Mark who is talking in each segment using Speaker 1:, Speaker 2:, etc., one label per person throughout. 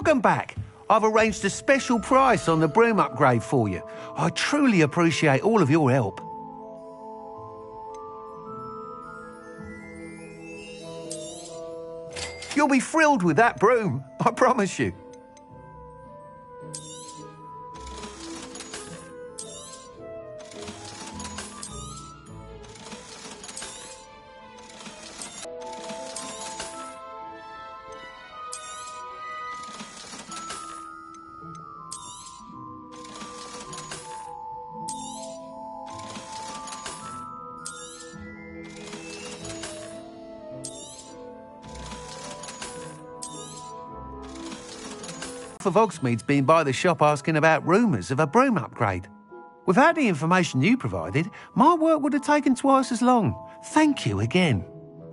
Speaker 1: Welcome back. I've arranged a special price on the broom upgrade for you. I truly appreciate all of your help. You'll be thrilled with that broom, I promise you. Of Hogsmeade's been by the shop asking about rumours of a broom upgrade. Without the information you provided, my work would have taken twice as long. Thank you again.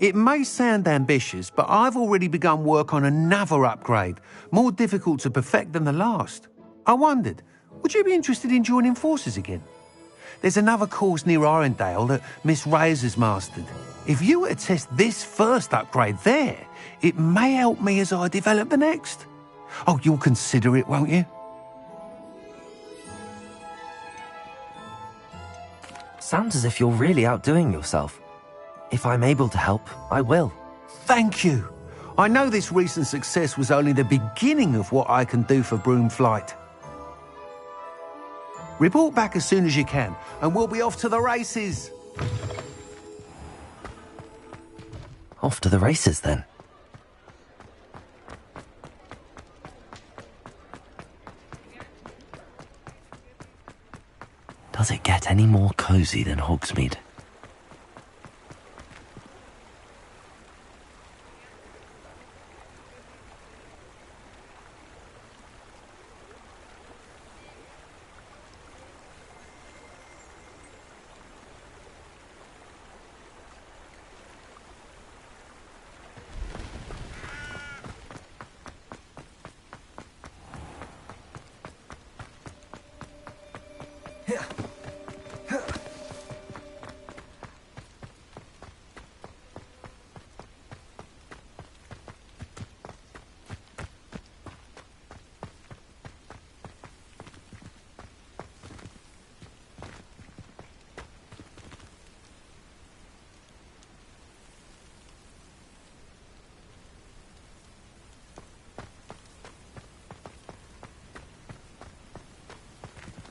Speaker 1: It may sound ambitious, but I've already begun work on another upgrade, more difficult to perfect than the last. I wondered, would you be interested in joining forces again? There's another course near Irondale that Miss Reyes has mastered. If you were to test this first upgrade there, it may help me as I develop the next. Oh, you'll consider it, won't you?
Speaker 2: Sounds as if you're really outdoing yourself. If I'm able to help, I will.
Speaker 1: Thank you. I know this recent success was only the beginning of what I can do for broom flight. Report back as soon as you can, and we'll be off to the races.
Speaker 2: Off to the races, then. Does it get any more cozy than Hogsmeade?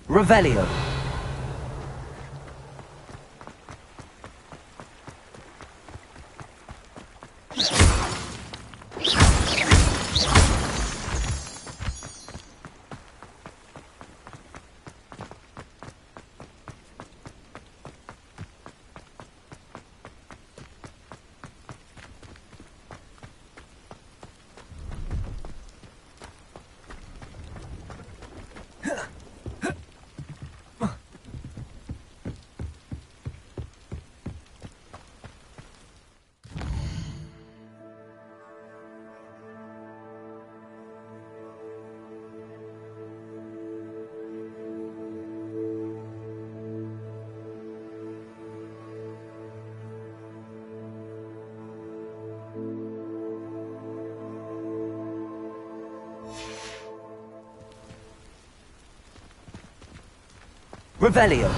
Speaker 2: Revelio. Revelio.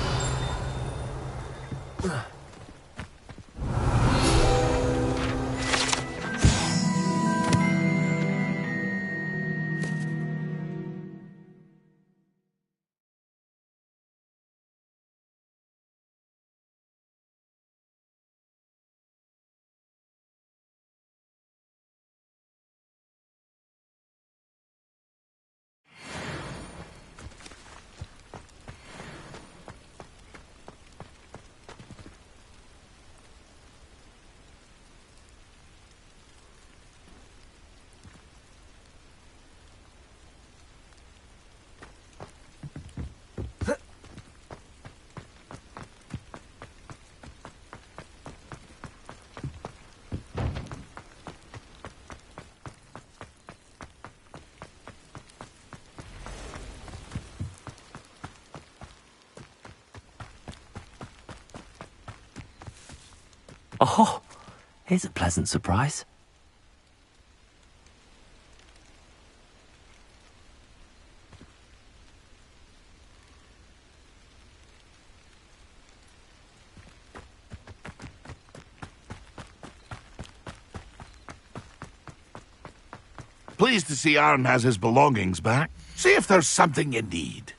Speaker 2: Oh, here's a pleasant surprise.
Speaker 3: Pleased to see Arn has his belongings back. See if there's something you need.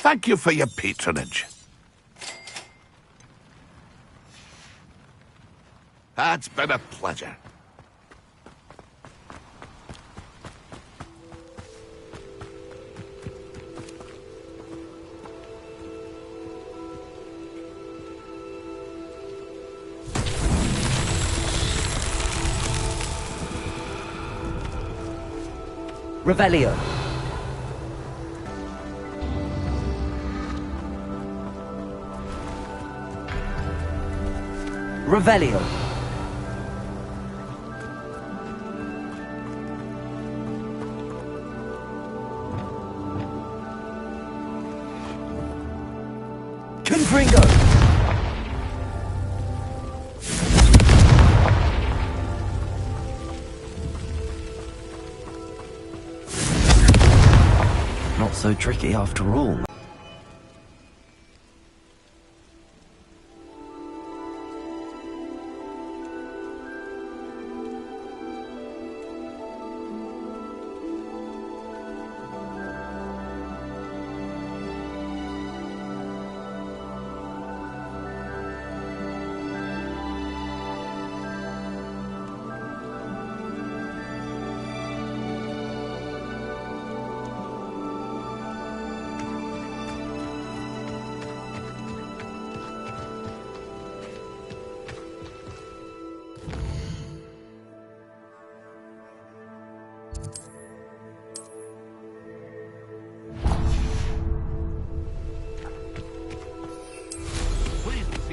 Speaker 3: Thank you for your patronage. It's been a pleasure.
Speaker 2: Revelio. Revelio. Confringo. Not so tricky after all.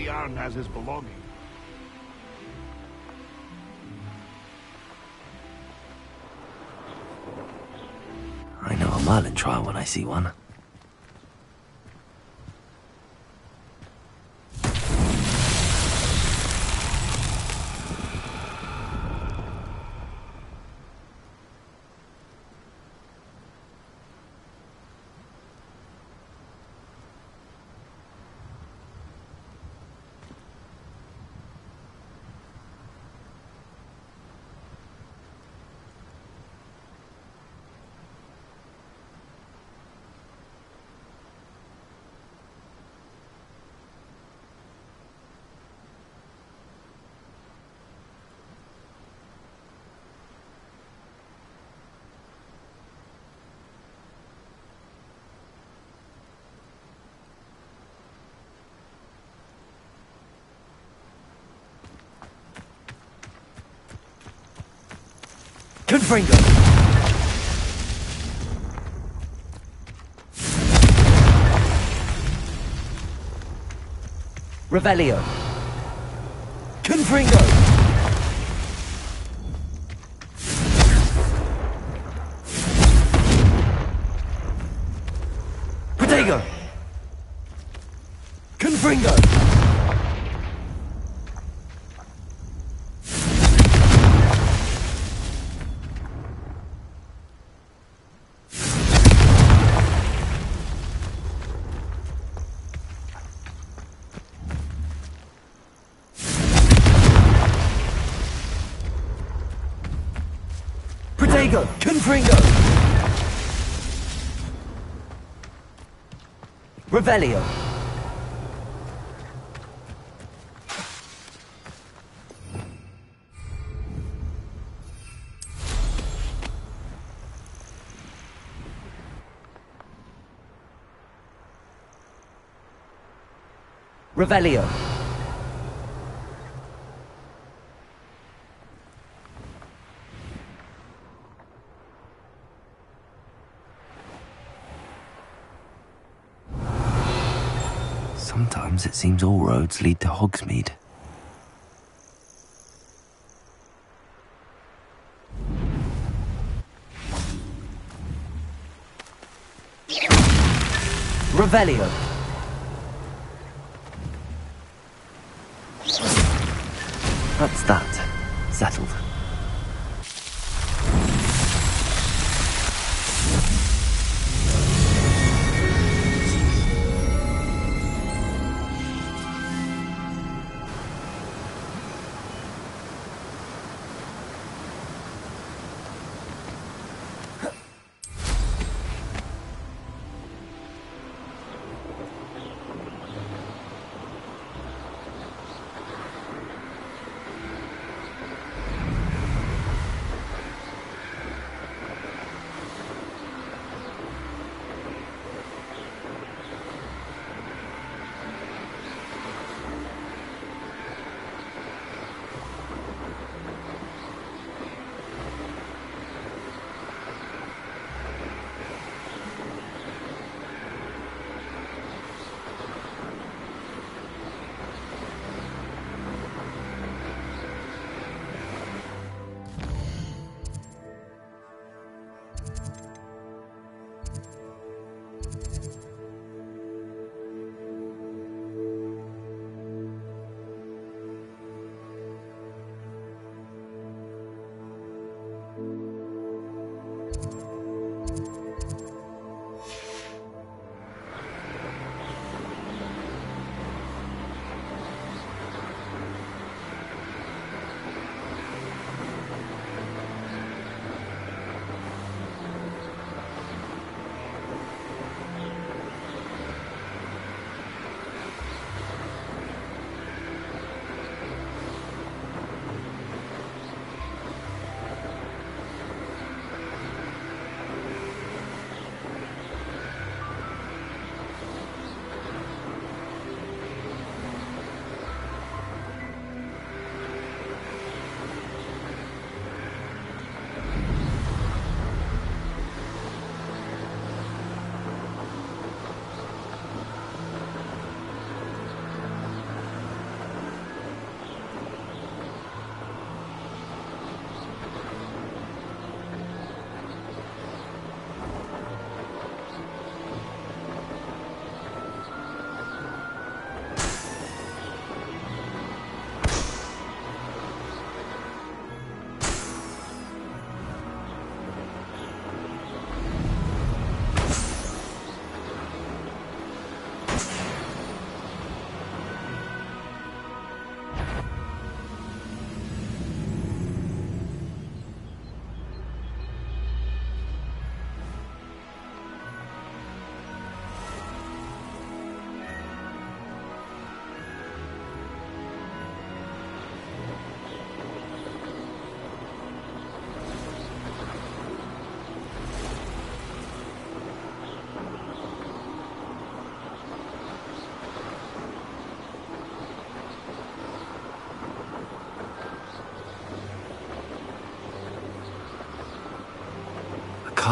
Speaker 3: Arn has his belongings.
Speaker 2: I know a Merlin trial when I see one. Confringo. Revelio. Confringo. Protego. Confringo. Protego. Confringo. Revelio. Revelio. Sometimes it seems all roads lead to Hogsmeade. Revelio. That's that. Settled.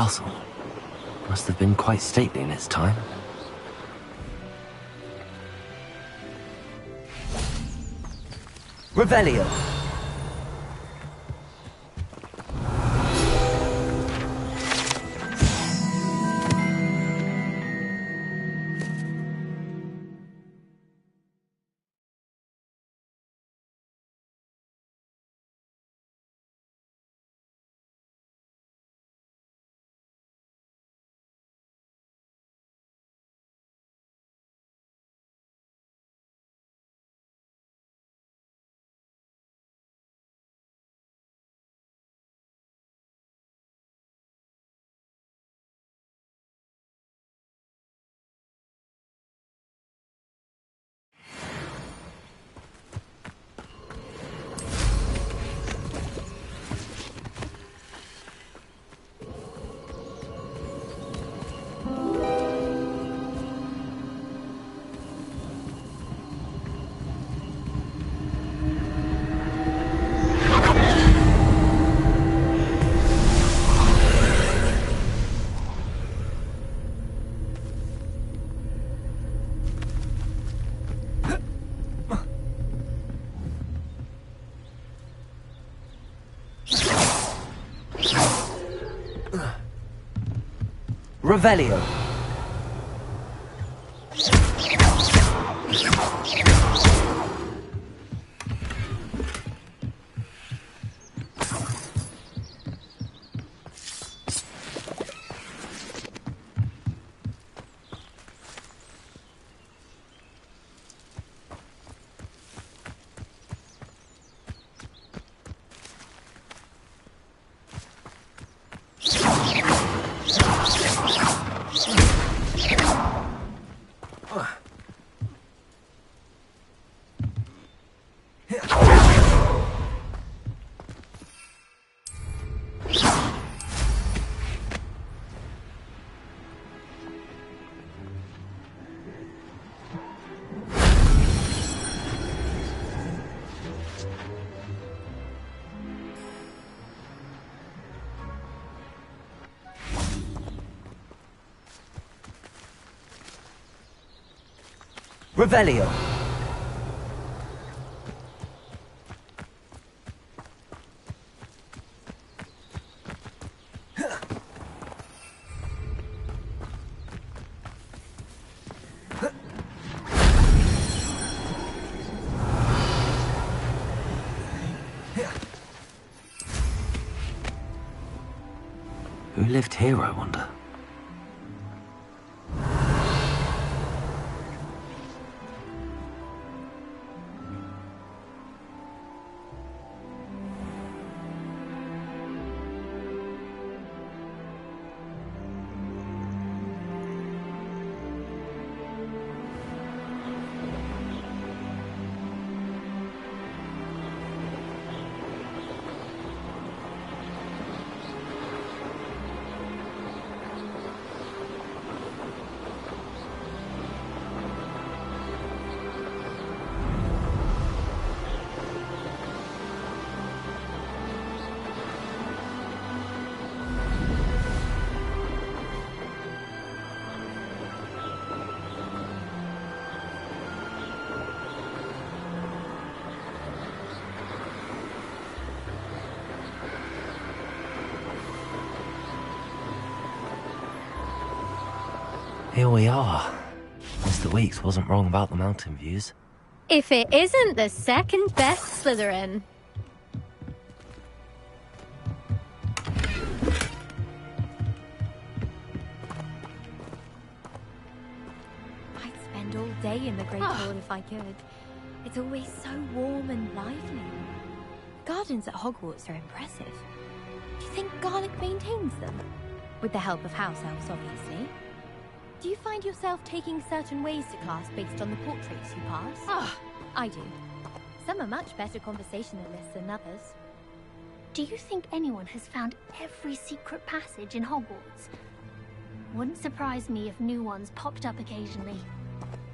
Speaker 2: castle. Must have been quite stately in its time. Revelio! Revelio. Revelio. Who lived here, I wonder? Here we are. Mr. Weeks wasn't wrong about the mountain views.
Speaker 4: If it isn't the second best Slytherin. I'd spend all day in the Great Hall if I could. It's always so warm and lively. Gardens at Hogwarts are impressive. Do you think Garlic maintains them? With the help of house elves, obviously. Do you find yourself taking certain ways to class based on the portraits you pass? I do. Some are much better conversationalists than others.
Speaker 5: Do you think anyone has found every secret passage in Hogwarts? Wouldn't surprise me if new ones popped up occasionally.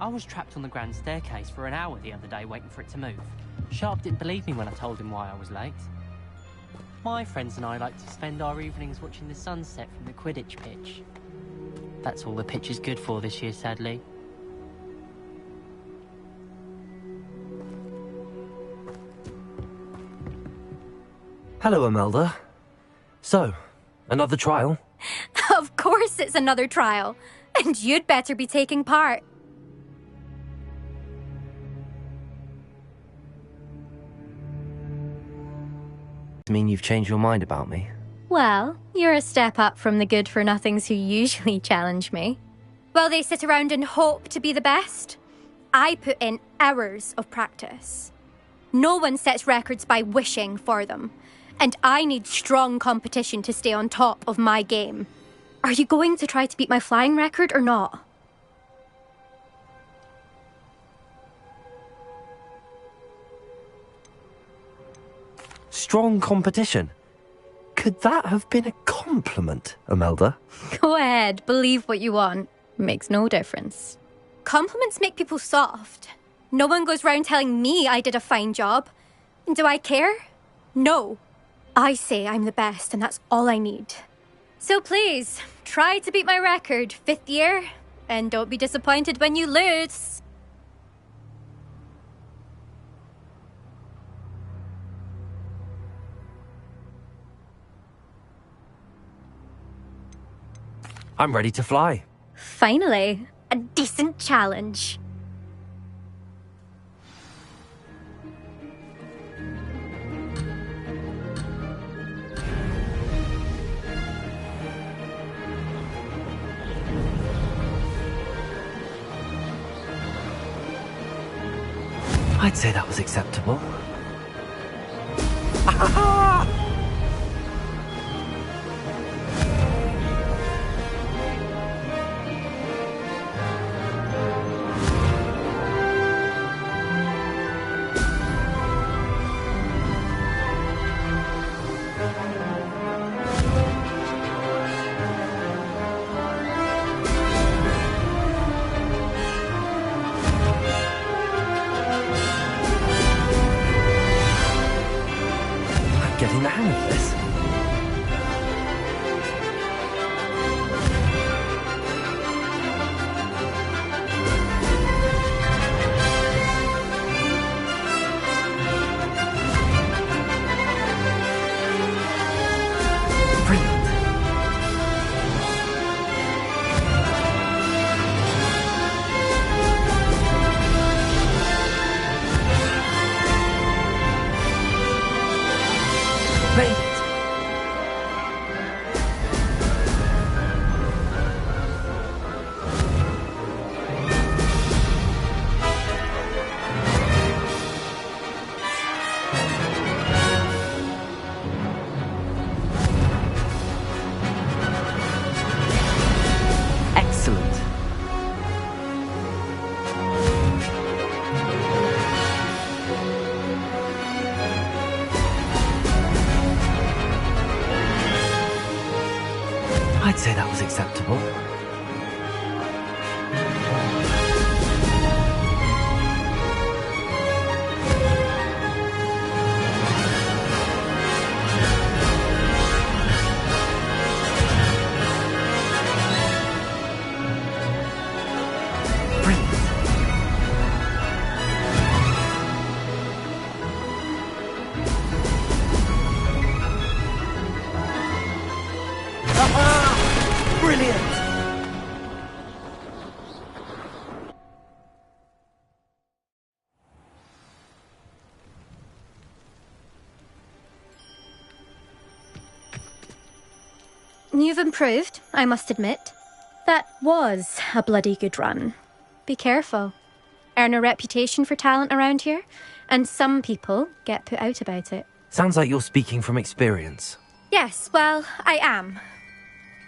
Speaker 6: I was trapped on the grand staircase for an hour the other day waiting for it to move. Sharp didn't believe me when I told him why I was late. My friends and I like to spend our evenings watching the sunset from the Quidditch pitch. That's all the pitch is good for this year, sadly.
Speaker 2: Hello, Imelda. So, another trial?
Speaker 7: Of course it's another trial. And you'd better be taking part.
Speaker 2: Mean you've changed your mind about me?
Speaker 7: Well, you're a step up from the good-for-nothings who usually challenge me. While they sit around and hope to be the best, I put in hours of practice. No one sets records by wishing for them, and I need strong competition to stay on top of my game. Are you going to try to beat my flying record or not?
Speaker 2: Strong competition? Could that have been a compliment, Imelda?
Speaker 7: Go ahead, believe what you want. Makes no difference. Compliments make people soft. No one goes round telling me I did a fine job. Do I care? No. I say I'm the best, and that's all I need. So please, try to beat my record, 5th year, and don't be disappointed when you lose.
Speaker 2: I'm ready to fly.
Speaker 7: Finally, a decent challenge.
Speaker 2: I'd say that was acceptable. Getting the hang of this. Brilliant. Made it. Excellent. I'd say that was acceptable. Brilliant. Brilliant!
Speaker 7: You've improved, I must admit. That was a bloody good run. Be careful. Earn a reputation for talent around here, and some people get put out about it.
Speaker 2: Sounds like you're speaking from experience.
Speaker 7: Yes, well, I am.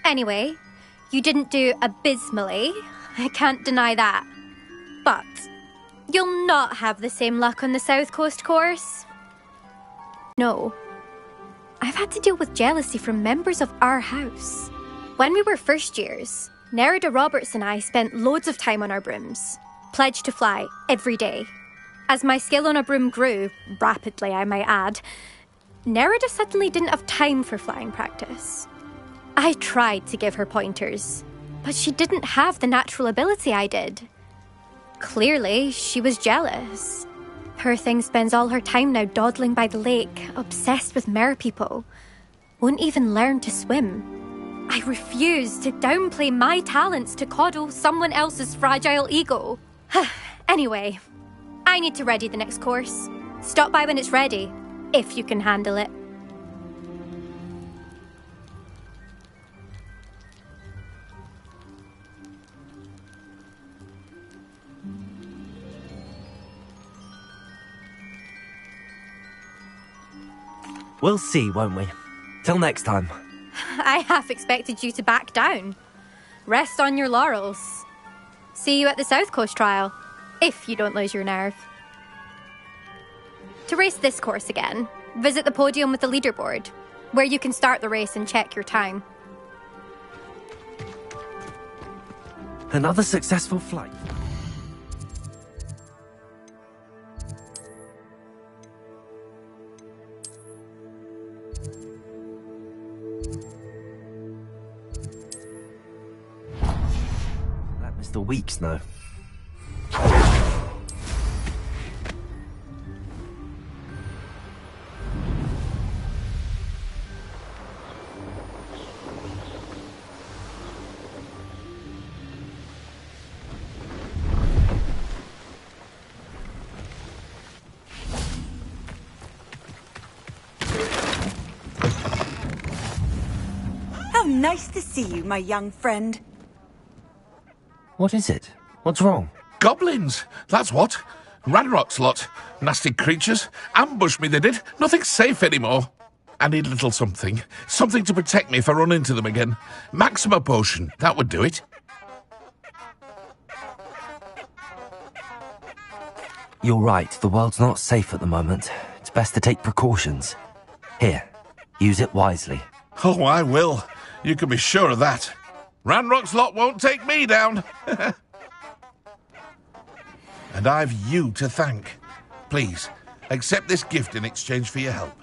Speaker 7: Anyway, you didn't do abysmally. I can't deny that. But you'll not have the same luck on the South Coast course. No. I've had to deal with jealousy from members of our house. When we were first years, Nerida Roberts and I spent loads of time on our brooms, pledged to fly every day. As my skill on a broom grew, rapidly I might add, Nerida suddenly didn't have time for flying practice. I tried to give her pointers, but she didn't have the natural ability I did. Clearly, she was jealous. Poor thing spends all her time now dawdling by the lake, obsessed with merpeople. Won't even learn to swim. I refuse to downplay my talents to coddle someone else's fragile ego. Anyway, I need to ready the next course. Stop by when it's ready, if you can handle it.
Speaker 2: We'll see, won't we? Till next time.
Speaker 7: I half expected you to back down. Rest on your laurels. See you at the South Coast trial, if you don't lose your nerve. To race this course again, visit the podium with the leaderboard, where you can start the race and check your time.
Speaker 2: Another successful flight. Let Mr. Weeks know.
Speaker 8: How nice to see you, my young friend.
Speaker 2: What is it? What's wrong?
Speaker 3: Goblins, that's what. Ranrock's lot. Nasty creatures. Ambushed me, they did. Nothing's safe anymore. I need a little something. Something to protect me if I run into them again. Maxima potion, that would do it.
Speaker 2: You're right, the world's not safe at the moment. It's best to take precautions. Here, use it wisely.
Speaker 3: Oh, I will. You can be sure of that. Ranrock's lot won't take me down. And I've you to thank. Please, accept this gift in exchange for your help.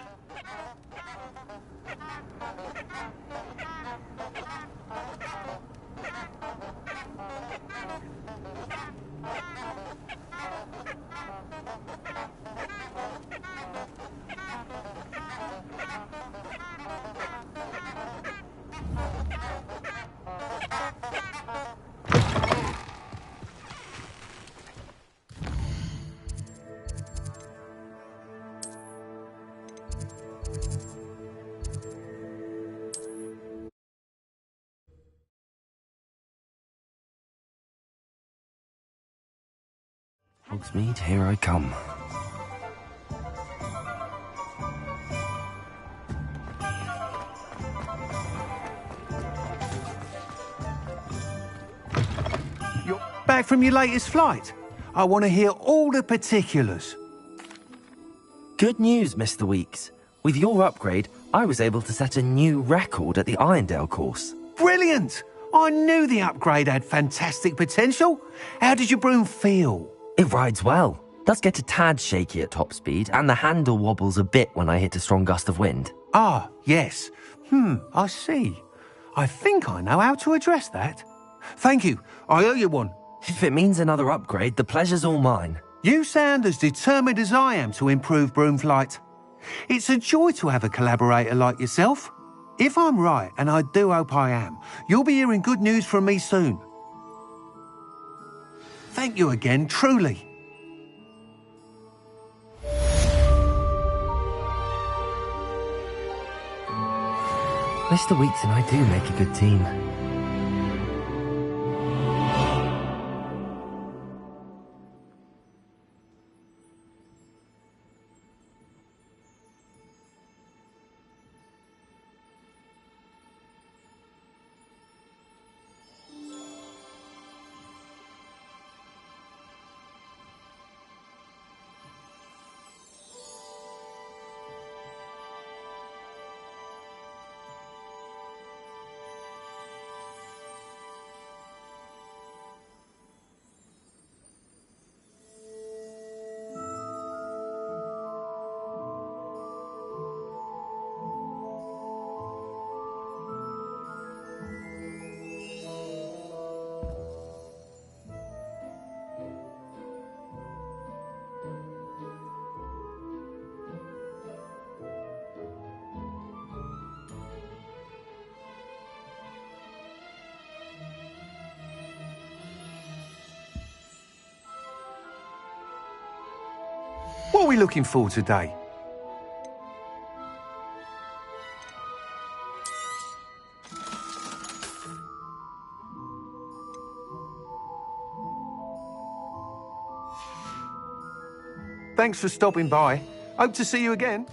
Speaker 2: Hogsmeade, here I come.
Speaker 1: You're back from your latest flight? I want to hear all the particulars.
Speaker 2: Good news, Mr. Weeks. With your upgrade, I was able to set a new record at the Irondale course.
Speaker 1: Brilliant! I knew the upgrade had fantastic potential. How did your broom feel?
Speaker 2: It rides well. Does get a tad shaky at top speed, and the handle wobbles a bit when I hit a strong gust of wind.
Speaker 1: Ah, yes. I see. I think I know how to address that. Thank you. I owe you one.
Speaker 2: If it means another upgrade, the pleasure's all mine.
Speaker 1: You sound as determined as I am to improve broom flight. It's a joy to have a collaborator like yourself. If I'm right, and I do hope I am, you'll be hearing good news from me soon. Thank you again, truly.
Speaker 2: Mr. Weeks and I do make a good team.
Speaker 1: What are we looking for today? Thanks for stopping by. Hope to see you again.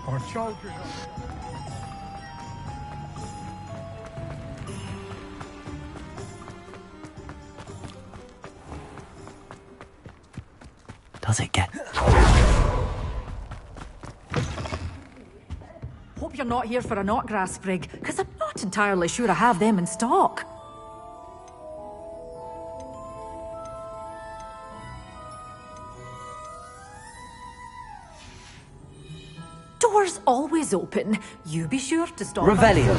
Speaker 9: Our children.
Speaker 2: Does it get...
Speaker 10: Hope you're not here for a knotgrass sprig, because I'm not entirely sure I have them in stock. Doors always open. You be sure to stop.
Speaker 2: Revelio.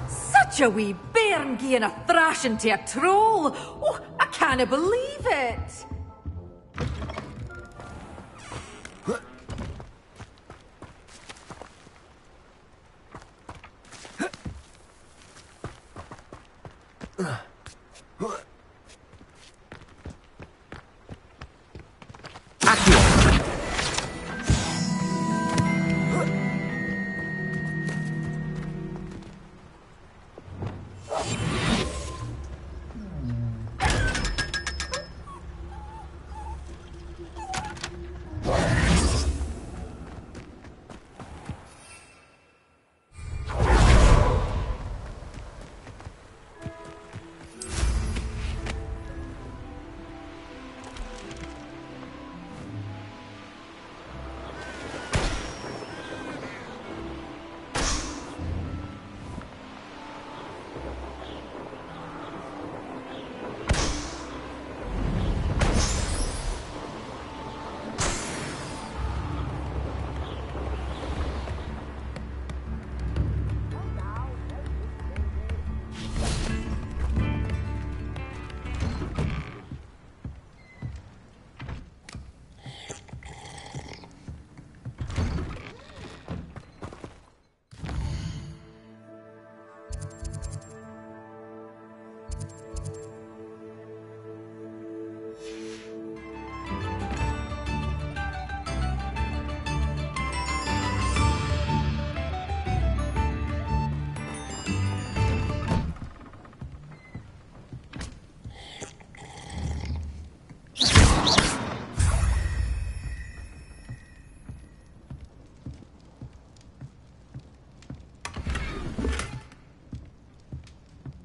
Speaker 10: Such a wee bairn gieing a thrashing to a troll. Oh, I can't believe it.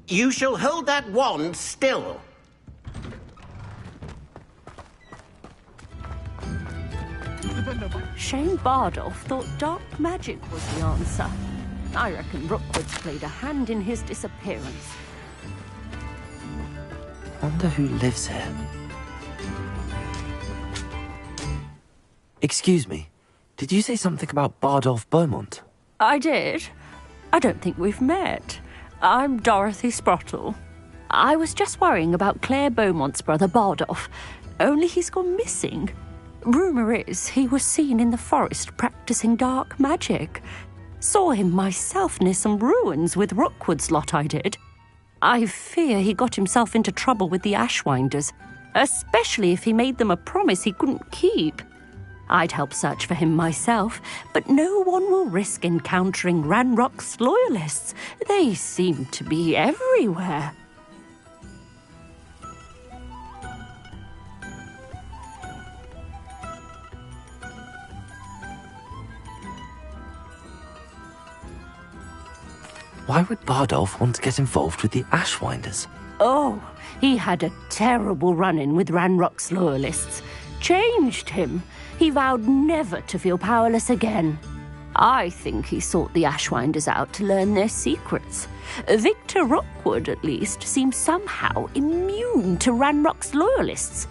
Speaker 11: You shall hold that wand still.
Speaker 12: Shane Bardolph thought dark magic was the answer. I reckon Rookwood's played a hand in his disappearance.
Speaker 2: Wonder who lives here. Excuse me, did you say something about Bardolph Beaumont?
Speaker 12: I did. I don't think we've met. I'm Dorothy Sprottle. I was just worrying about Claire Beaumont's brother Bardolph, only he's gone missing. Rumour is he was seen in the forest practicing dark magic. Saw him myself near some ruins with Rookwood's lot, I did. I fear he got himself into trouble with the Ashwinders, especially if he made them a promise he couldn't keep. I'd help search for him myself, but no one will risk encountering Ranrock's loyalists. They seem to be everywhere.
Speaker 2: Why would Bardolph want to get involved with the Ashwinders?
Speaker 12: Oh, he had a terrible run-in with Ranrock's loyalists. Changed him. He vowed never to feel powerless again. I think he sought the Ashwinders out to learn their secrets. Victor Rookwood, at least, seems somehow immune to Ranrock's loyalists.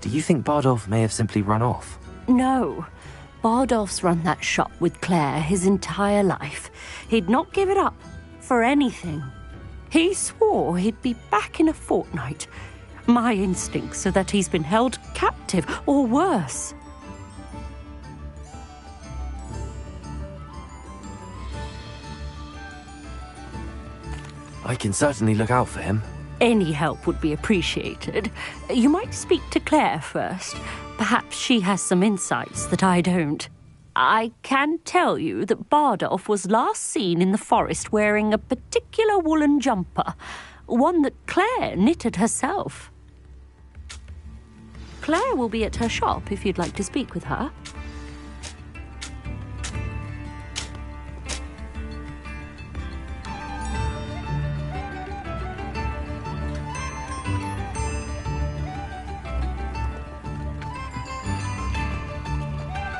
Speaker 2: Do you think Bardolph may have simply run off?
Speaker 12: No. Bardolph's run that shop with Claire his entire life. He'd not give it up for anything. He swore he'd be back in a fortnight. My instincts are that he's been held captive, or worse.
Speaker 2: I can certainly look out for him.
Speaker 12: Any help would be appreciated. You might speak to Claire first. Perhaps she has some insights that I don't. I can tell you that Bardolph was last seen in the forest wearing a particular woolen jumper, one that Claire knitted herself. Claire will be at her shop if you'd like to speak with her.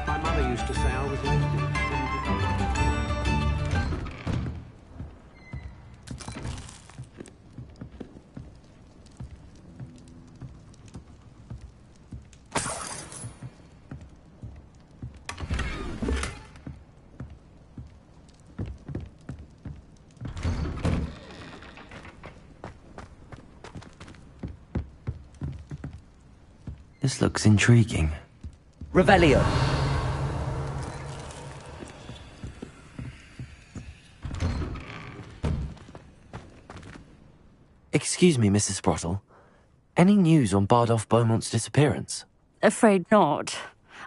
Speaker 1: My mother used to say I was an
Speaker 2: This looks intriguing.
Speaker 13: Revelio.
Speaker 2: Excuse me, Mrs. Sprottle. Any news on Bardolph Beaumont's disappearance?
Speaker 12: Afraid not.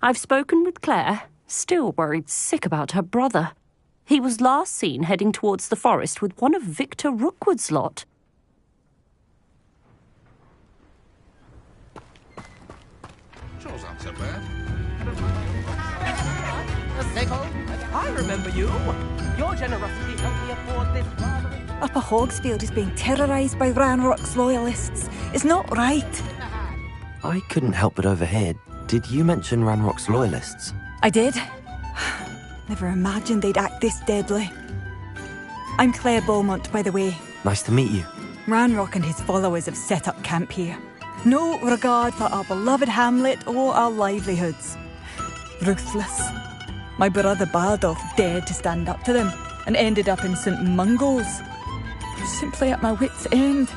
Speaker 12: I've spoken with Claire, still worried sick about her brother. He was last seen heading towards the forest with one of Victor Rookwood's lot.
Speaker 3: Chores aren't so bad.
Speaker 13: I remember you. Your generosity helped me afford this rather...
Speaker 8: Upper Hogsfield is being terrorised by Ranrock's loyalists. It's not right.
Speaker 2: I couldn't help but overhear. Did you mention Ranrock's loyalists?
Speaker 8: I did. Never imagined they'd act this deadly. I'm Claire Beaumont, by the way.
Speaker 2: Nice to meet you.
Speaker 8: Ranrock and his followers have set up camp here. No regard for our beloved hamlet or our livelihoods. Ruthless. My brother Bardolph dared to stand up to them and ended up in St. Mungo's. Simply at my wit's end.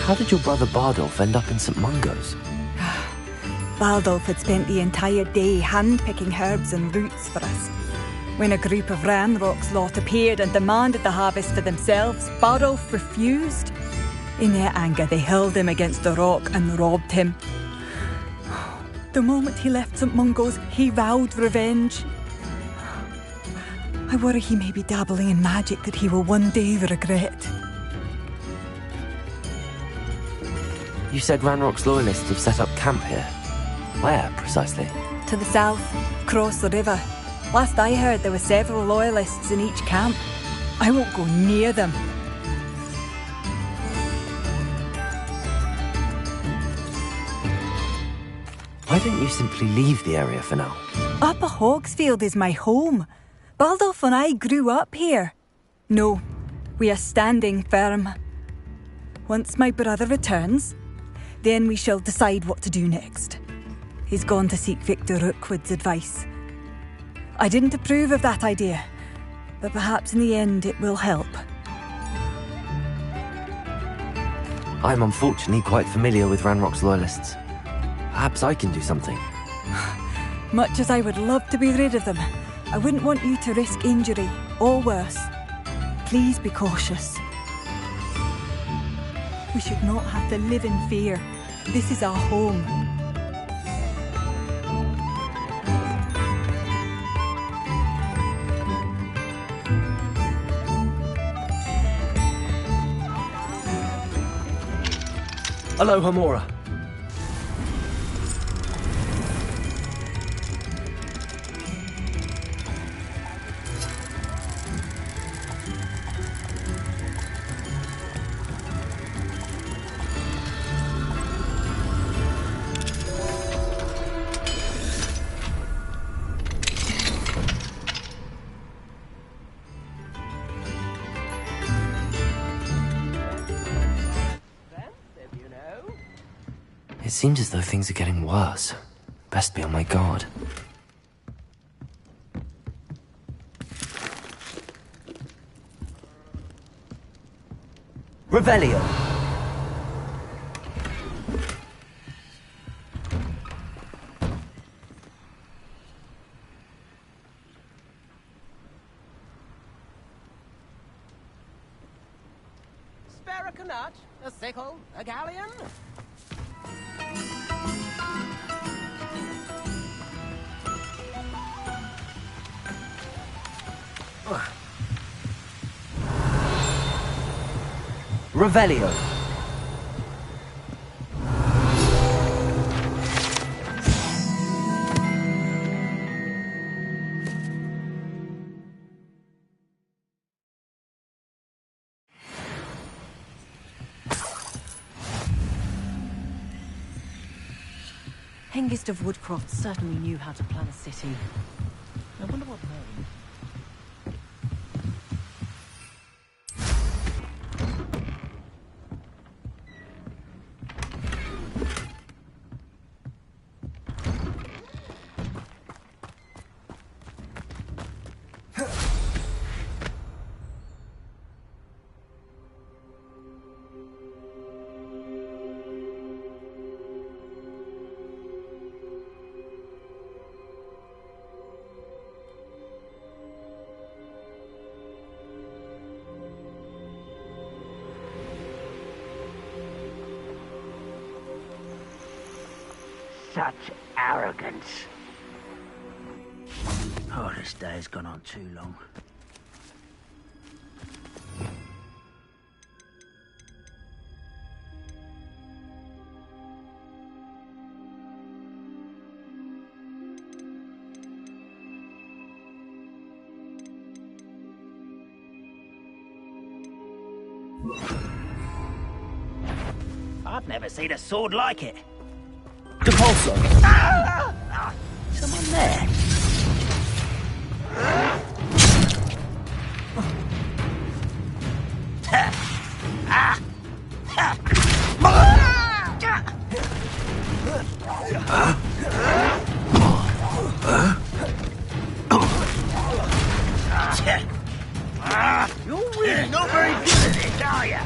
Speaker 2: How did your brother Bardolph end up in St. Mungo's?
Speaker 8: Bardolph had spent the entire day hand-picking herbs and roots for us. When a group of Ranrock's lot appeared and demanded the harvest for themselves, Bardolph refused. In their anger, they hurled him against the rock and robbed him. The moment he left St. Mungo's, he vowed revenge. I worry he may be dabbling in magic that he will one day regret.
Speaker 2: You said Ranrock's loyalists have set up camp here. Where, precisely?
Speaker 8: To the south, across the river. Last I heard, there were several loyalists in each camp. I won't go near them.
Speaker 2: Why don't you simply leave the area for now?
Speaker 8: Upper Hogsfield is my home. Baldolf and I grew up here. No, we are standing firm. Once my brother returns, then we shall decide what to do next. He's gone to seek Victor Rookwood's advice. I didn't approve of that idea, but perhaps in the end it will help.
Speaker 2: I'm unfortunately quite familiar with Ranrock's loyalists. Perhaps I can do something.
Speaker 8: Much as I would love to be rid of them, I wouldn't want you to risk injury, or worse. Please be cautious. We should not have to live in fear. This is our home.
Speaker 2: Hello, Hamora. It seems as though things are getting worse. Best be on my guard. Revelio!
Speaker 13: Spare a canut, a sickle, a galleon?
Speaker 2: Revelio.
Speaker 14: Hengist of Woodcroft certainly knew how to plan a city. I wonder what made.
Speaker 15: Such arrogance. Oh, this day's gone on too long. I've never seen a sword like it.
Speaker 2: Depulso!
Speaker 15: Someone there? You're really not very good at it, are you?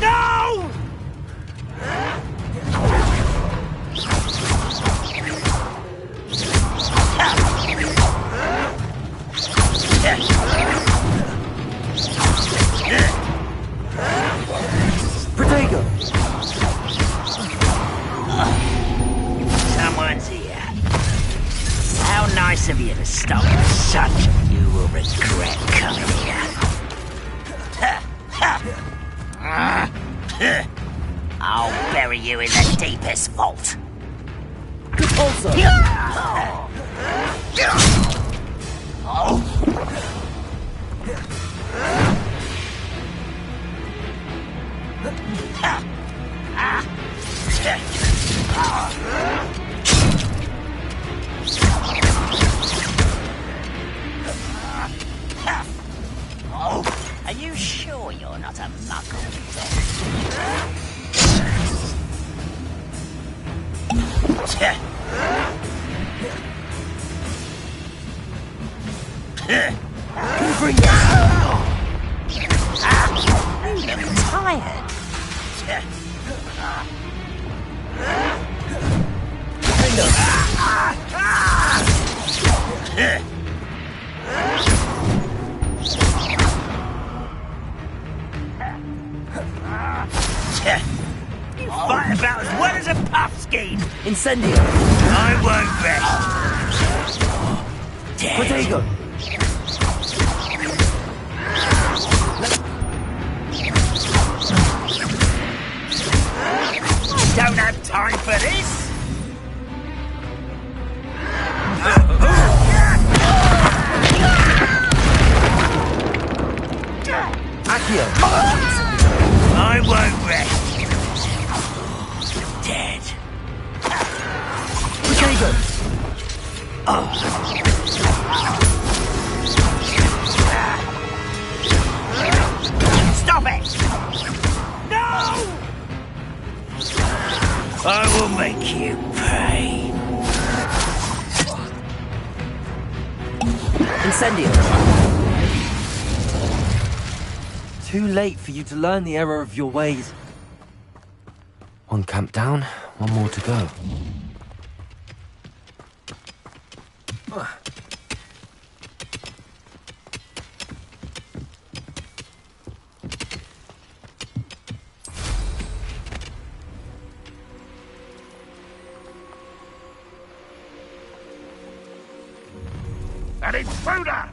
Speaker 15: No!
Speaker 2: Protego!
Speaker 15: Someone's here. How nice of you to stop such. You will regret coming here. I'll you in the deepest vault.
Speaker 2: Also.
Speaker 15: Are you sure you're not a muggle?
Speaker 2: Bring it.
Speaker 15: You look tired. You fight about as well as a puffskein.
Speaker 2: Incendio.
Speaker 15: I won't rest.
Speaker 2: Protego.
Speaker 15: Don't have time for this.
Speaker 2: Accio.
Speaker 15: I won't rest. Dead.
Speaker 2: Protego.
Speaker 15: Stop it! No! I will make you pay.
Speaker 2: Incendio. Too late for you to learn the error of your ways. One camp down, one more to go.
Speaker 15: An intruder!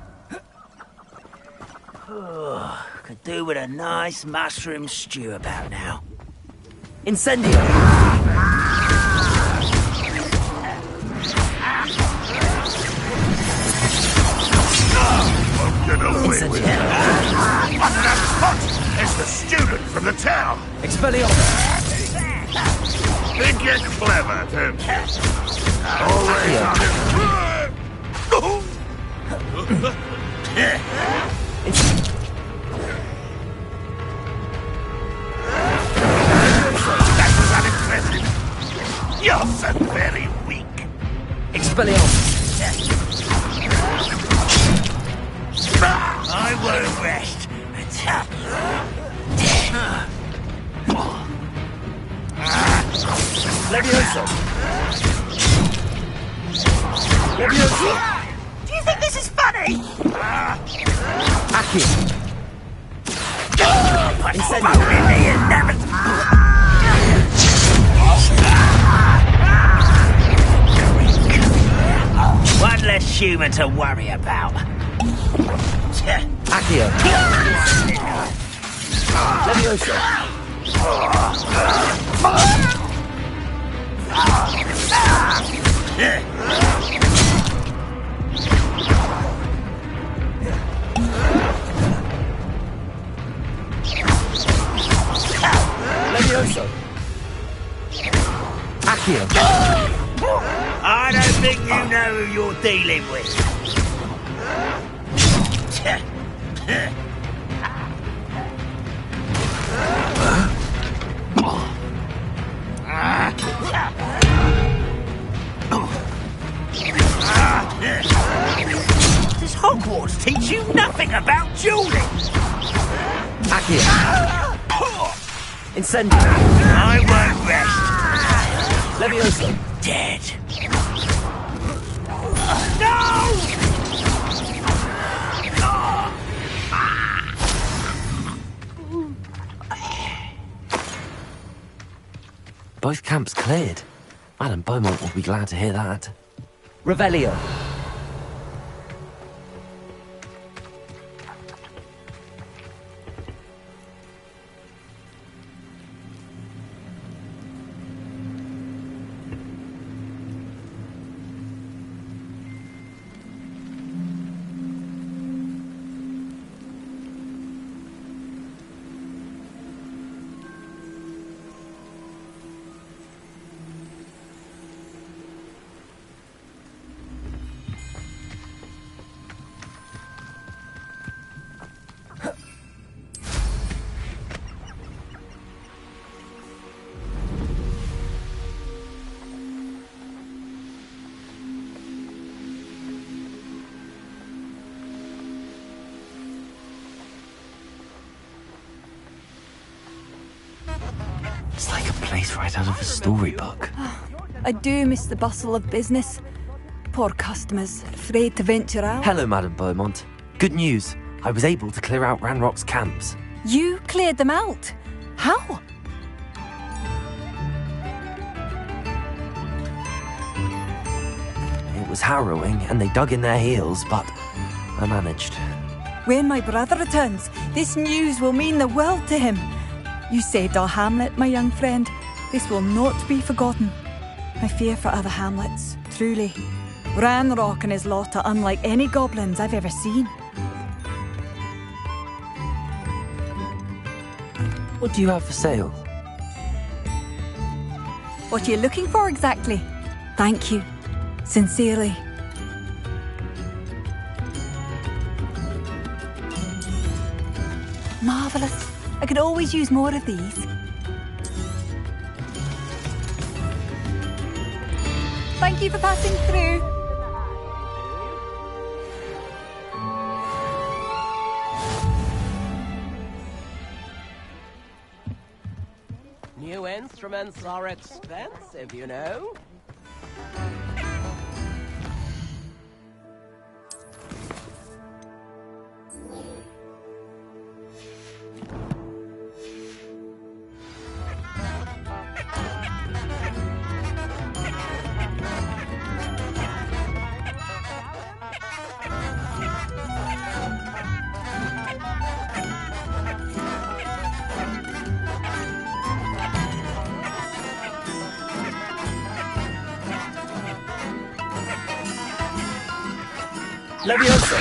Speaker 15: Could do with a nice mushroom stew about now.
Speaker 2: Incendio.
Speaker 3: Won't get away with it. Under that spot! It's the student from the tower!
Speaker 2: Expelliarmus.
Speaker 3: Think you're clever, don't you? Always on it. That was unimpressive. You're so very weak.
Speaker 2: Expelliarmus.
Speaker 15: I won't rest until
Speaker 2: Levioso. Levioso.
Speaker 15: Do you think this is funny?
Speaker 2: Accio.
Speaker 15: Incendio. One less human to worry about.
Speaker 2: Accio. Levioso. Levioso. Accio.
Speaker 15: I don't think you know who you're dealing with. Does Hogwarts teach you nothing about dueling?
Speaker 2: Accio. Incendio.
Speaker 15: I won't rest.
Speaker 2: Levioso.
Speaker 15: Dead. No!
Speaker 2: Both camps cleared. Madame Beaumont will be glad to hear that. Revelio. place right out of a storybook.
Speaker 8: I do miss the bustle of business. Poor customers, afraid to venture out.
Speaker 2: Hello, Madame Beaumont. Good news. I was able to clear out Ranrock's camps.
Speaker 8: You cleared them out? How?
Speaker 2: It was harrowing, and they dug in their heels, but I managed.
Speaker 8: When my brother returns, this news will mean the world to him. You saved our hamlet, my young friend. This will not be forgotten. I fear for other hamlets, truly. Ranrock and his lot are unlike any goblins I've ever seen.
Speaker 2: What do you have for sale?
Speaker 8: What are you looking for exactly? Thank you. Sincerely. Marvellous. I could always use more of these. Thank you for passing through.
Speaker 13: New instruments are expensive, you know.
Speaker 2: Levioso!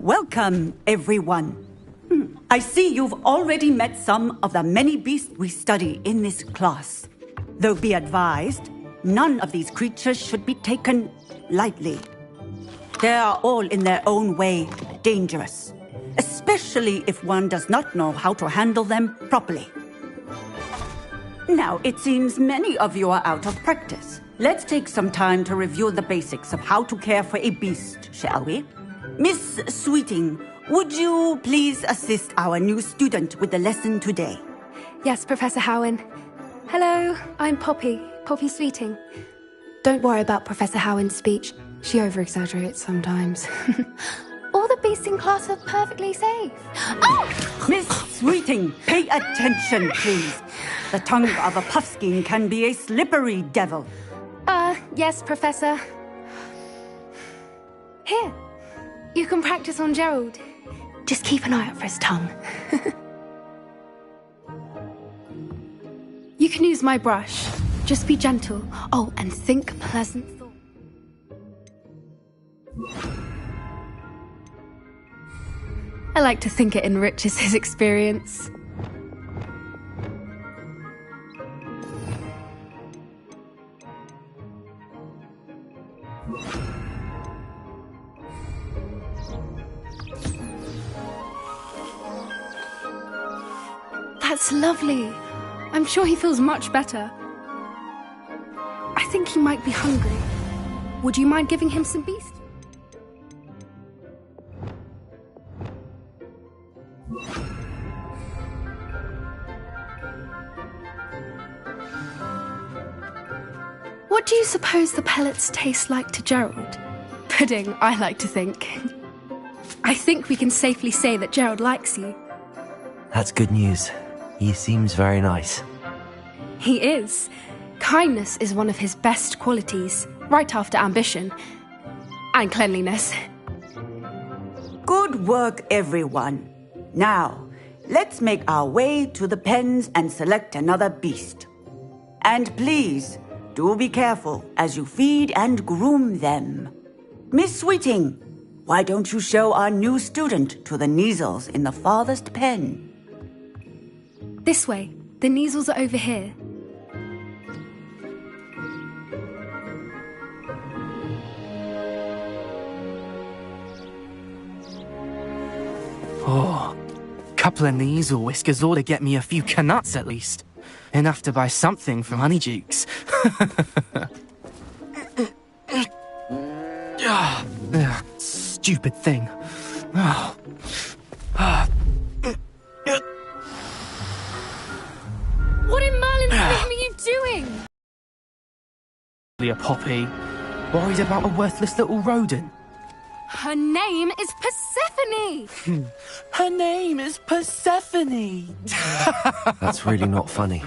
Speaker 16: Welcome, everyone. I see you've already met some of the many beasts we study in this class. Though be advised, none of these creatures should be taken lightly. They are all in their own way dangerous, especially if one does not know how to handle them properly. Now, it seems many of you are out of practice. Let's take some time to review the basics of how to care for a beast, shall we? Miss Sweeting, would you please assist our new student with the lesson today?
Speaker 17: Yes, Professor Howen. Hello, I'm Poppy Sweeting. Don't worry about Professor Howen's speech. She over-exaggerates sometimes. All the beasts in class are perfectly safe. Oh!
Speaker 16: Miss Sweeting, pay attention, please. The tongue of a puffskein can be a slippery devil.
Speaker 17: Yes, Professor. Here, you can practice on Gerald. Just keep an eye out for his tongue. You can use my brush. Just be gentle. Oh, and think pleasant thoughts. I like to think it enriches his experience. That's lovely. I'm sure he feels much better. I think he might be hungry. Would you mind giving him some beast? What do you suppose the pellets taste like to Gerald? Pudding, I like to think. I think we can safely say that Gerald likes you.
Speaker 2: That's good news. He seems very nice.
Speaker 17: He is. Kindness is one of his best qualities, right after ambition. And cleanliness.
Speaker 16: Good work, everyone. Now, let's make our way to the pens and select another beast. And please, do be careful as you feed and groom them. Miss Sweeting, why don't you show our new student to the Kneazles in the farthest pen?
Speaker 17: This way. The Kneazles are over here.
Speaker 18: Oh, couple of Kneazle whiskers ought to get me a few canuts at least. Enough to buy something from Honeydukes. Stupid thing.
Speaker 17: What in Merlin's name are you doing?
Speaker 18: A Poppy, worried about a worthless little rodent.
Speaker 17: Her name is Persephone!
Speaker 18: Her name is Persephone!
Speaker 2: That's really not funny.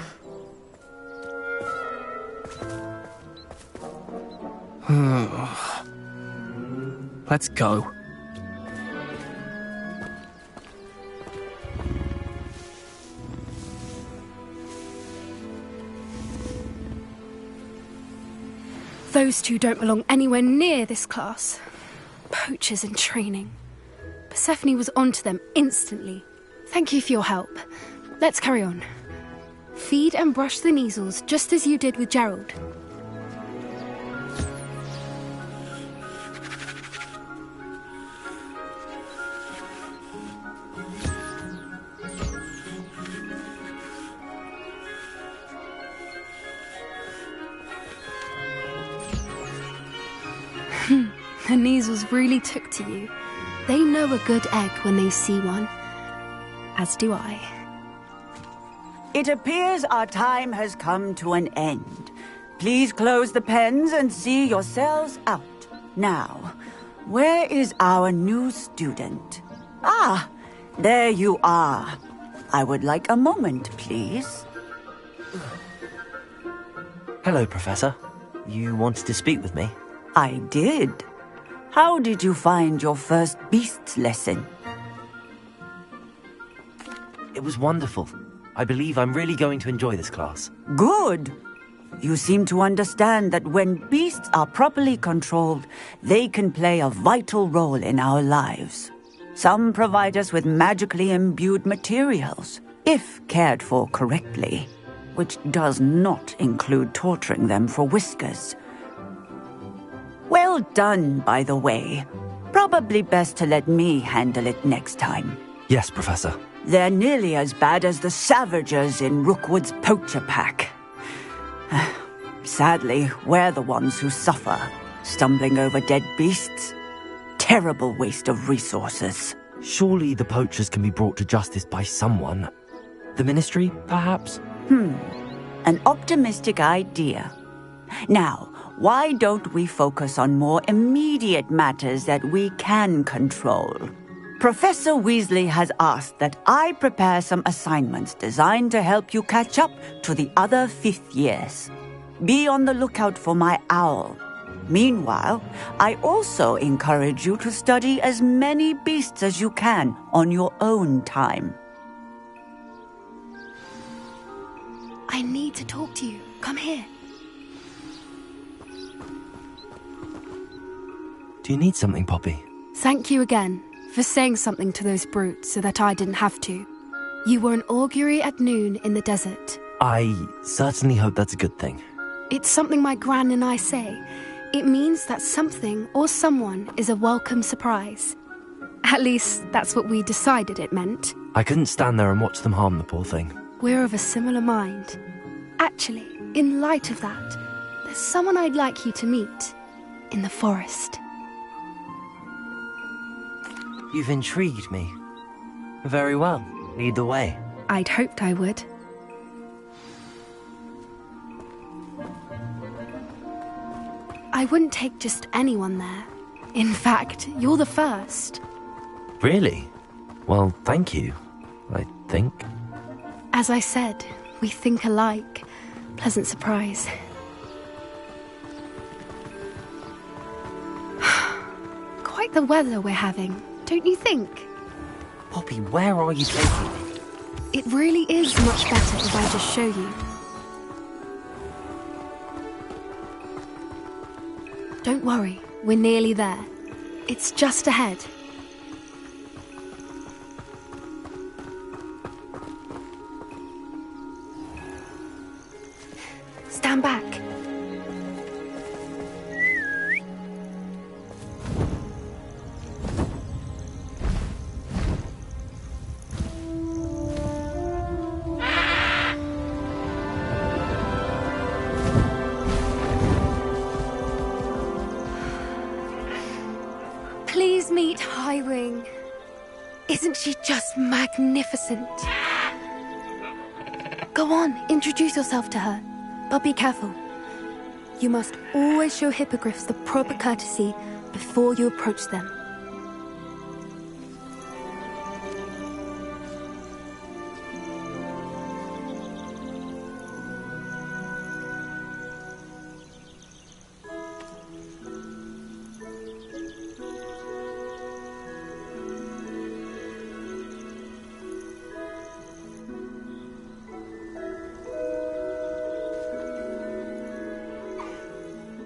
Speaker 18: Let's go.
Speaker 17: Those two don't belong anywhere near this class. Poachers in training. Persephone was onto them instantly. Thank you for your help. Let's carry on. Feed and brush the Kneazles just as you did with Gerald. The Kneazles really took to you. They know a good egg when they see one. As do I.
Speaker 16: It appears our time has come to an end. Please close the pens and see yourselves out. Now, where is our new student? Ah, there you are. I would like a moment, please.
Speaker 2: Hello, Professor. You wanted to speak with me?
Speaker 16: I did. How did you find your first beasts lesson?
Speaker 2: It was wonderful. I believe I'm really going to enjoy this class.
Speaker 16: Good. You seem to understand that when beasts are properly controlled, they can play a vital role in our lives. Some provide us with magically imbued materials, if cared for correctly, which does not include torturing them for whiskers. Well done, by the way. Probably best to let me handle it next time.
Speaker 2: Yes, Professor.
Speaker 16: They're nearly as bad as the Savagers in Rookwood's poacher pack. Sadly, we're the ones who suffer, stumbling over dead beasts. Terrible waste of resources.
Speaker 2: Surely the poachers can be brought to justice by someone. The Ministry, perhaps?
Speaker 16: An optimistic idea. Now, why don't we focus on more immediate matters that we can control? Professor Weasley has asked that I prepare some assignments designed to help you catch up to the other fifth years. Be on the lookout for my owl. Meanwhile, I also encourage you to study as many beasts as you can on your own time.
Speaker 17: I need to talk to you. Come here.
Speaker 2: Do you need something, Poppy?
Speaker 17: Thank you again for saying something to those brutes so that I didn't have to. You were an augury at noon in the desert.
Speaker 2: I certainly hope that's a good thing.
Speaker 17: It's something my gran and I say. It means that something or someone is a welcome surprise. At least, that's what we decided it meant.
Speaker 2: I couldn't stand there and watch them harm the poor thing.
Speaker 17: We're of a similar mind. Actually, in light of that, there's someone I'd like you to meet. In the forest.
Speaker 2: You've intrigued me. Very well. Lead the way.
Speaker 17: I'd hoped I would. I wouldn't take just anyone there. In fact, you're the first.
Speaker 2: Really? Well, thank you, I think.
Speaker 17: As I said, we think alike. Pleasant surprise. Quite the weather we're having, don't you think?
Speaker 2: Poppy, where are you taking me?
Speaker 17: It really is much better if I just show you. Don't worry, we're nearly there. It's just ahead. Stand back. Please meet Highwing. Isn't she just magnificent? Go on, introduce yourself to her. But be careful. You must always show hippogriffs the proper courtesy before you approach them.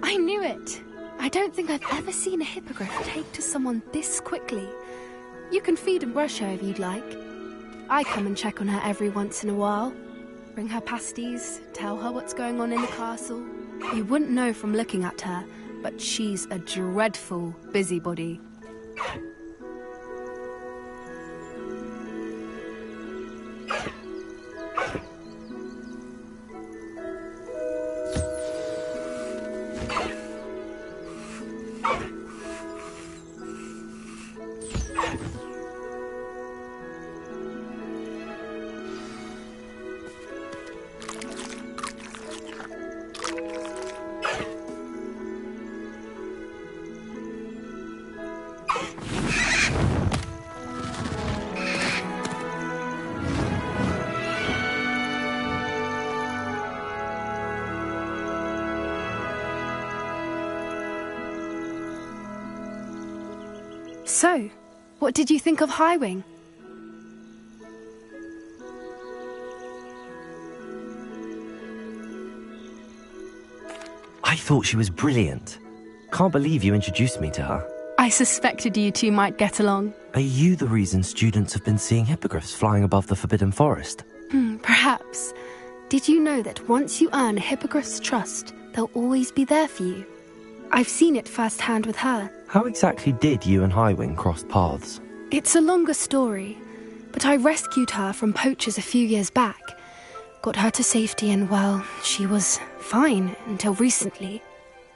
Speaker 17: I knew it! I don't think I've ever seen a hippogriff take to someone this quickly. You can feed and brush her if you'd like. I come and check on her every once in a while. Bring her pasties, tell her what's going on in the castle. You wouldn't know from looking at her, but she's a dreadful busybody. So, what did you think of Highwing?
Speaker 2: I thought she was brilliant. Can't believe you introduced me to her.
Speaker 17: I suspected you two might get along.
Speaker 2: Are you the reason students have been seeing hippogriffs flying above the Forbidden Forest?
Speaker 17: Perhaps. Did you know that once you earn a hippogriff's trust, they'll always be there for you? I've seen it firsthand with her.
Speaker 2: How exactly did you and Highwing cross paths?
Speaker 17: It's a longer story, but I rescued her from poachers a few years back. Got her to safety and, well, she was fine until recently.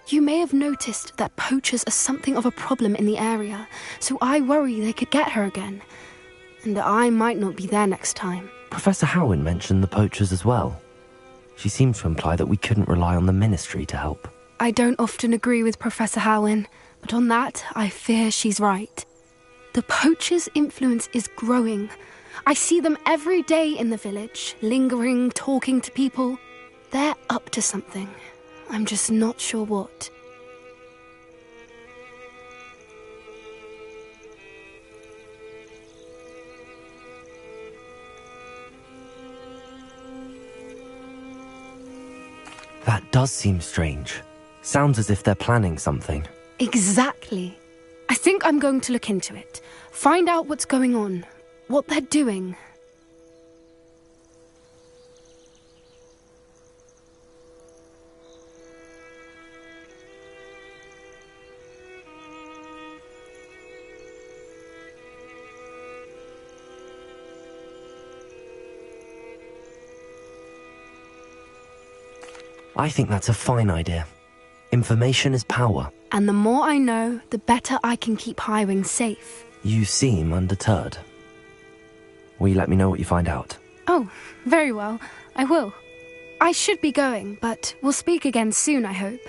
Speaker 17: You may have noticed that poachers are something of a problem in the area, so I worry they could get her again. And I might not be there next time.
Speaker 2: Professor Howin mentioned the poachers as well. She seemed to imply that we couldn't rely on the Ministry to help.
Speaker 17: I don't often agree with Professor Howin, but on that, I fear she's right. The poachers' influence is growing. I see them every day in the village, lingering, talking to people. They're up to something. I'm just not sure what.
Speaker 2: That does seem strange. Sounds as if they're planning something.
Speaker 17: Exactly. I think I'm going to look into it. Find out what's going on. What they're doing.
Speaker 2: I think that's a fine idea. Information is power.
Speaker 17: And the more I know, the better I can keep Highwing safe.
Speaker 2: You seem undeterred. Will you let me know what you find out?
Speaker 17: Oh, very well. I will. I should be going, but we'll speak again soon, I hope.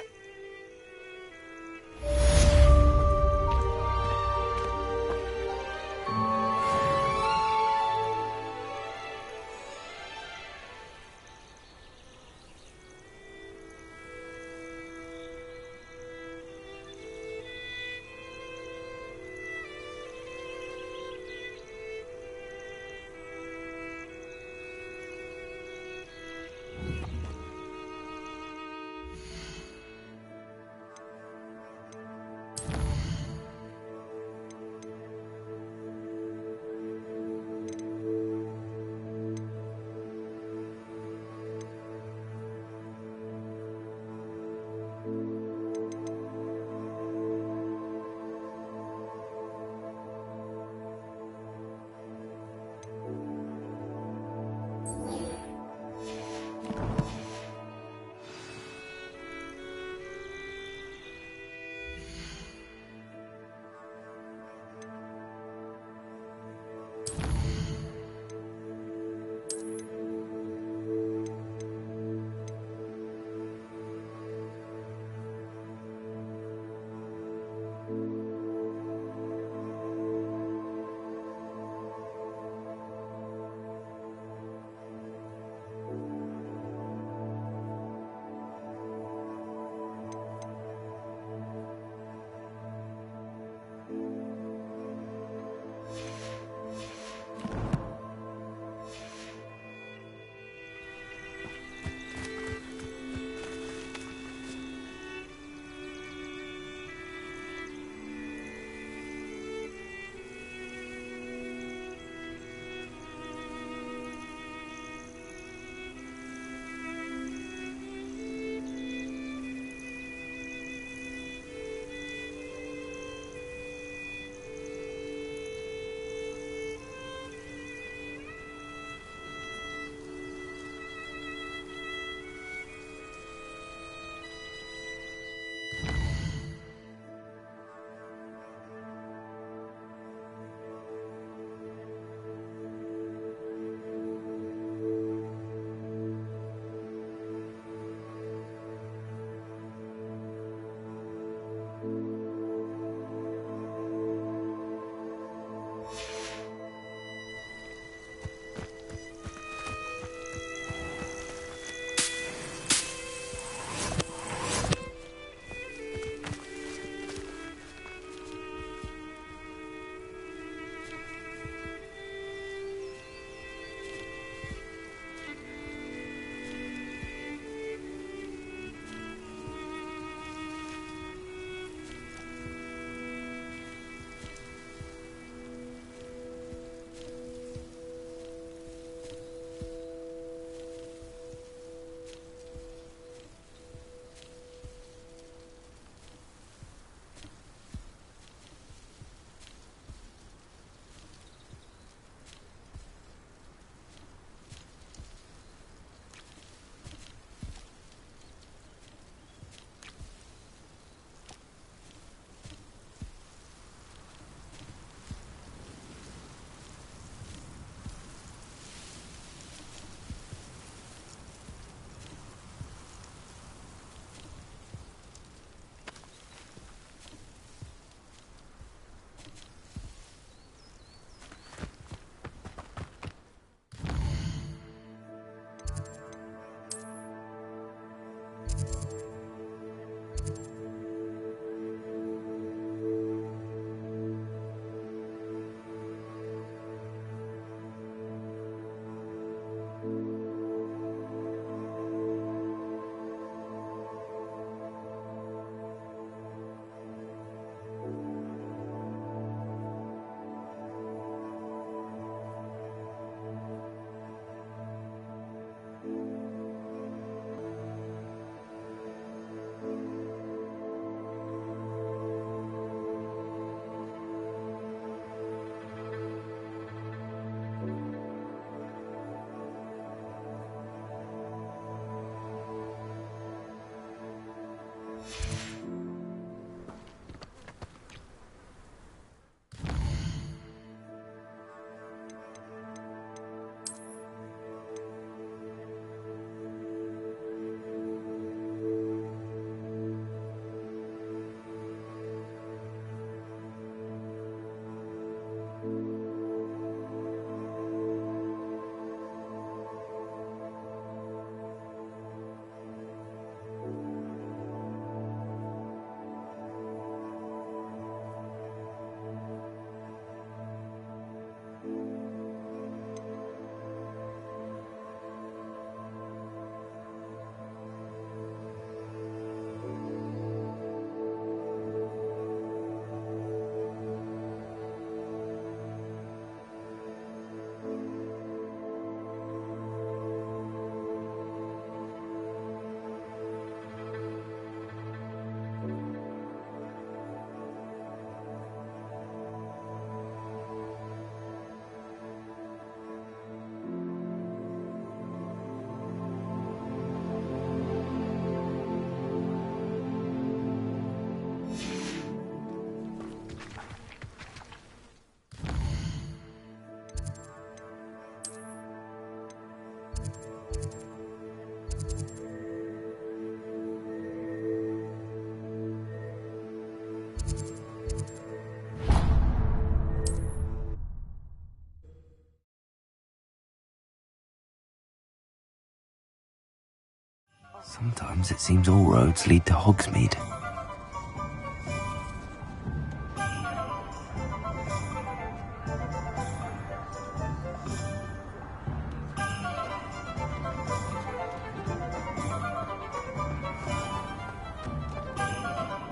Speaker 2: Sometimes it seems all roads lead to Hogsmeade.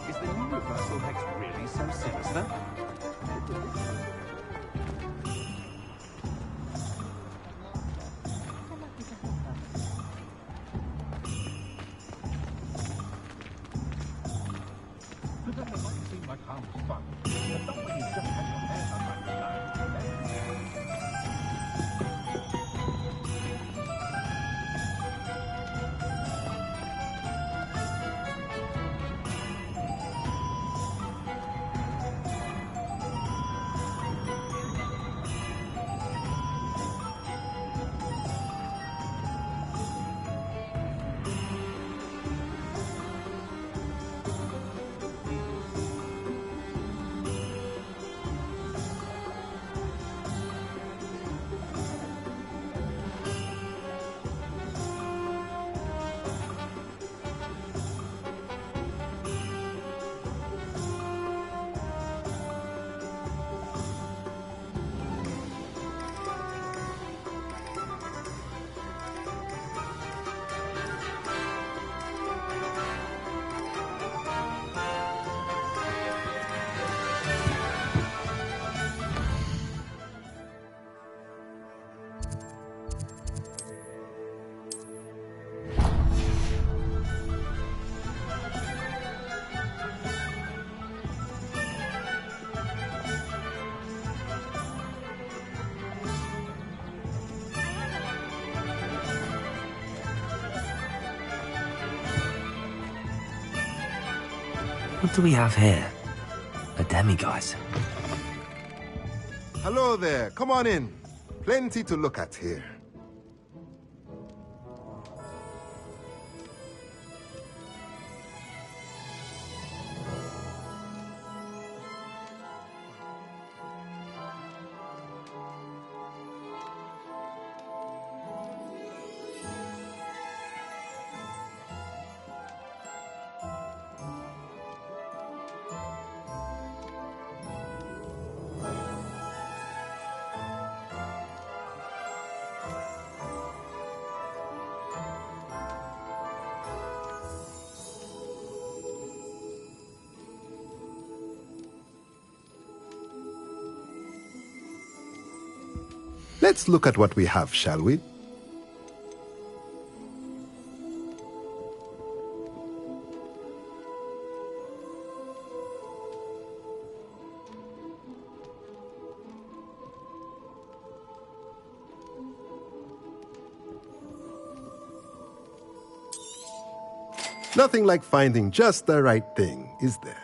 Speaker 19: Is the new reversal hex really so sinister?
Speaker 2: What do we have here? A demiguise.
Speaker 20: Hello there. Come on in. Plenty to look at here. Let's look at what we have, shall we? Nothing like finding just the right thing, is there?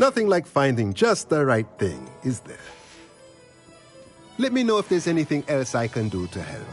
Speaker 20: Nothing like finding just the right thing, is there? Let me know if there's anything else I can do to help.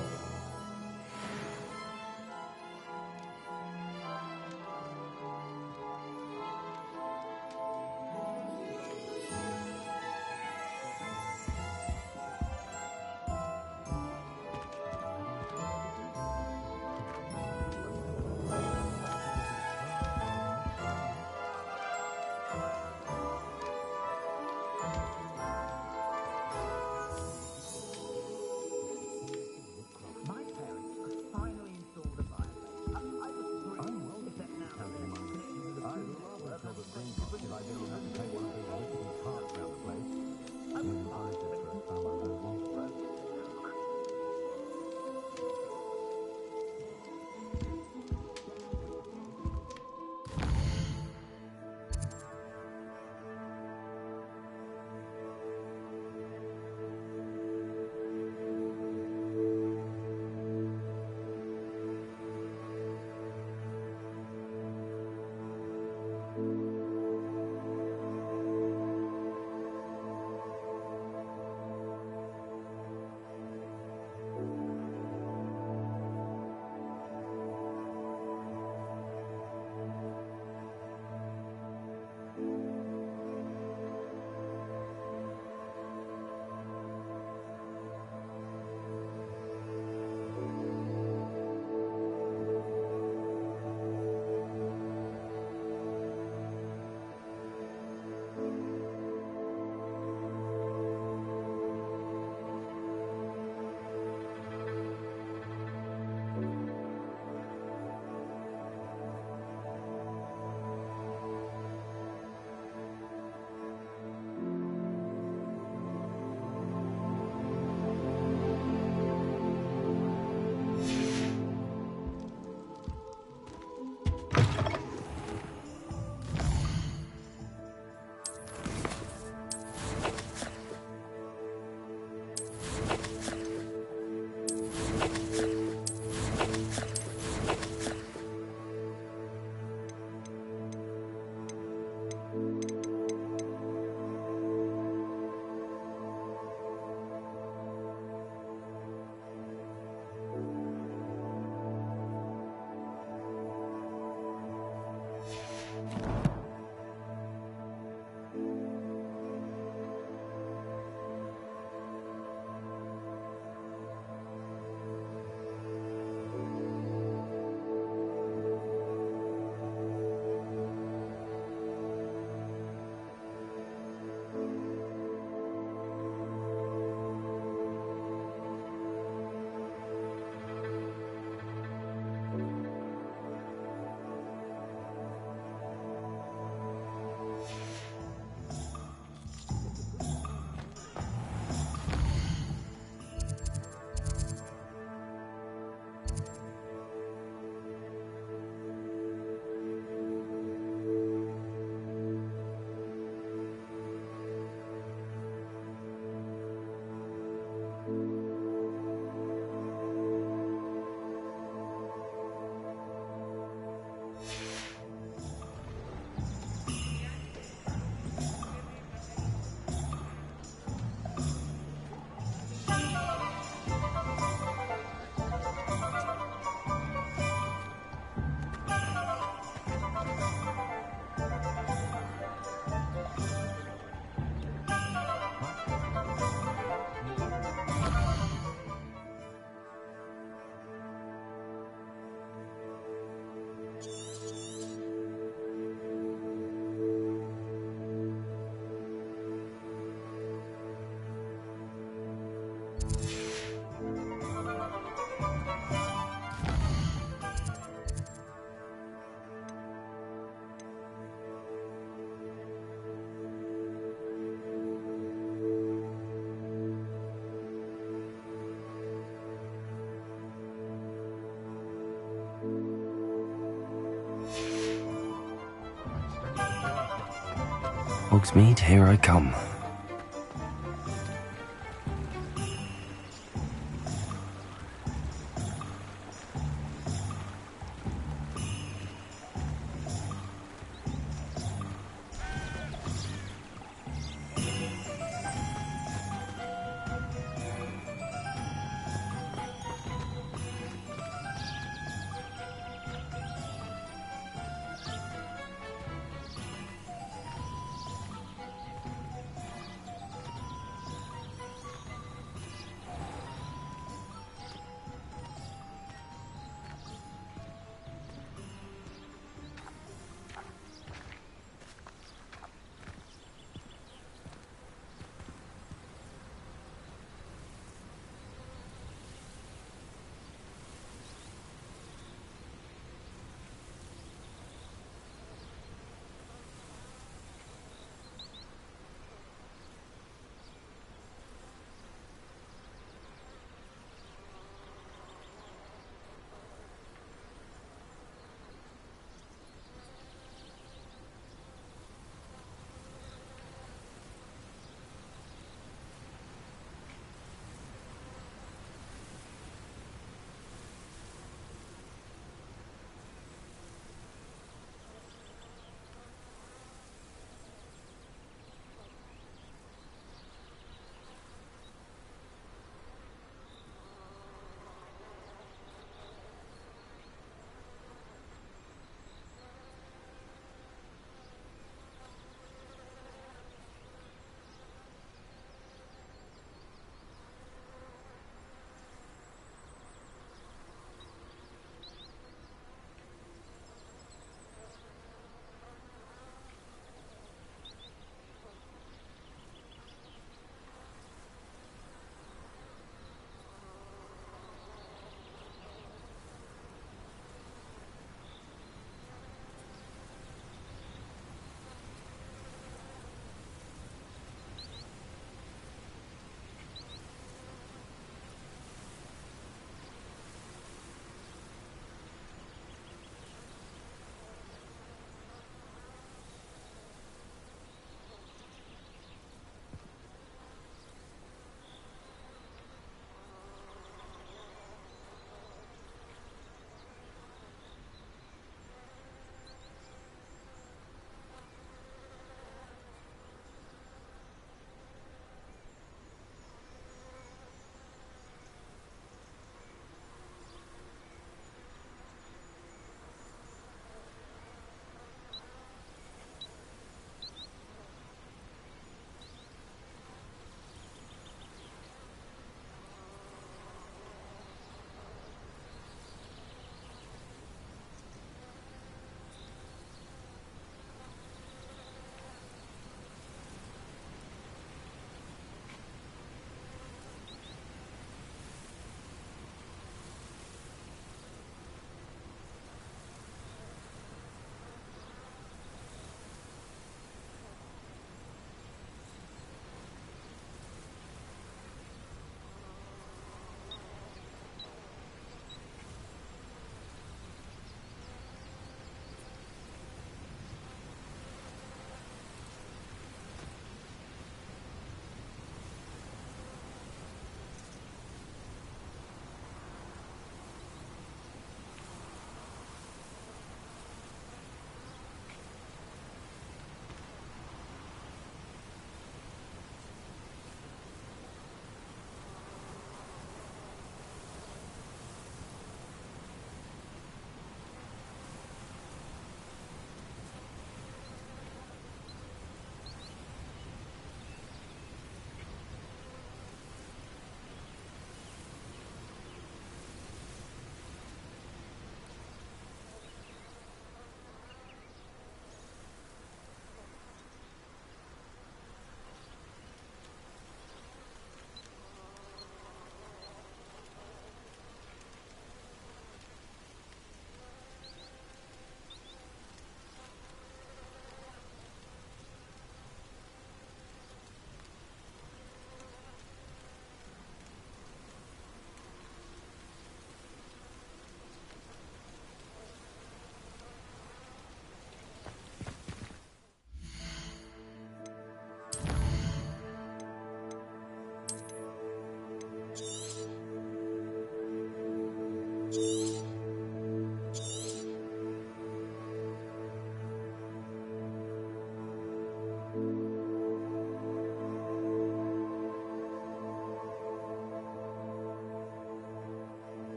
Speaker 2: Hogsmeade, here I come.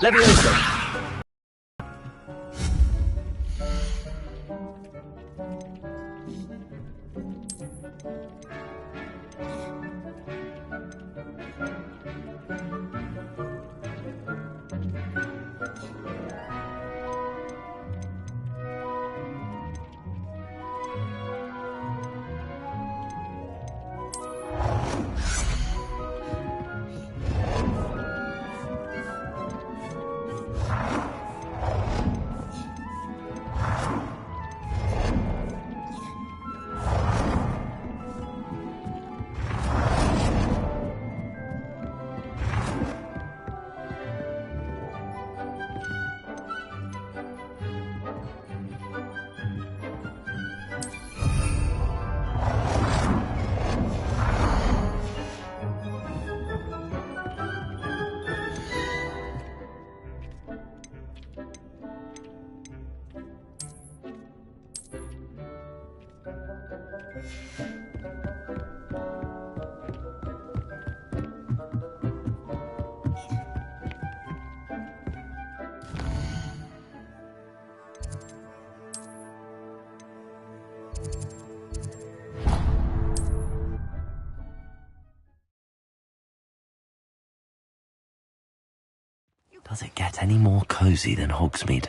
Speaker 2: Leviosa! Does it get any more cosy than Hogsmeade?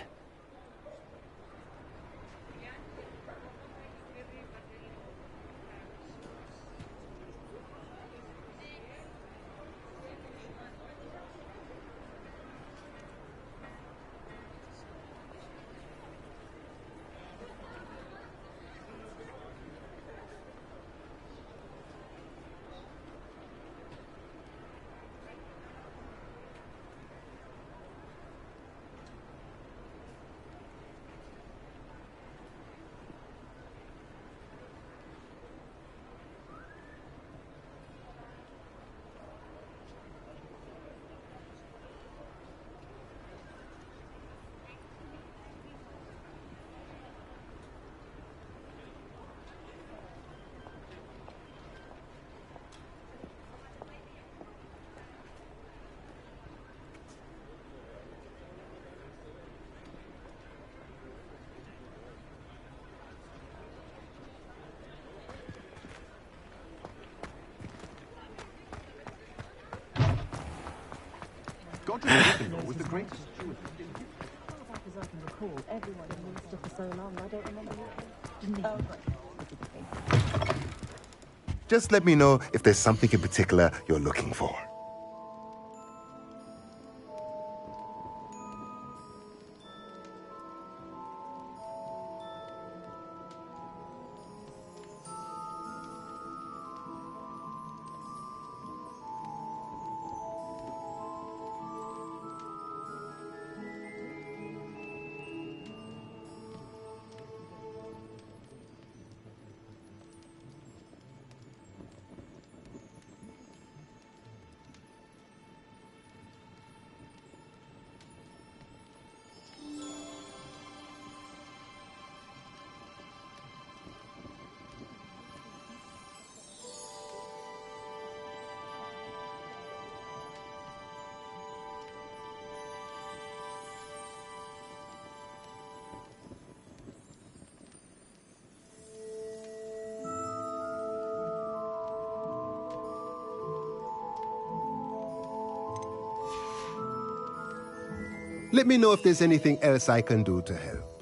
Speaker 19: Godric Gryffindor was the greatest steward.
Speaker 14: As I can recall, everyone in Munster for so long, I don't remember. Didn't he?
Speaker 20: Just let me know if there's something in particular you're looking for. Let me know if there's anything else I can do to help.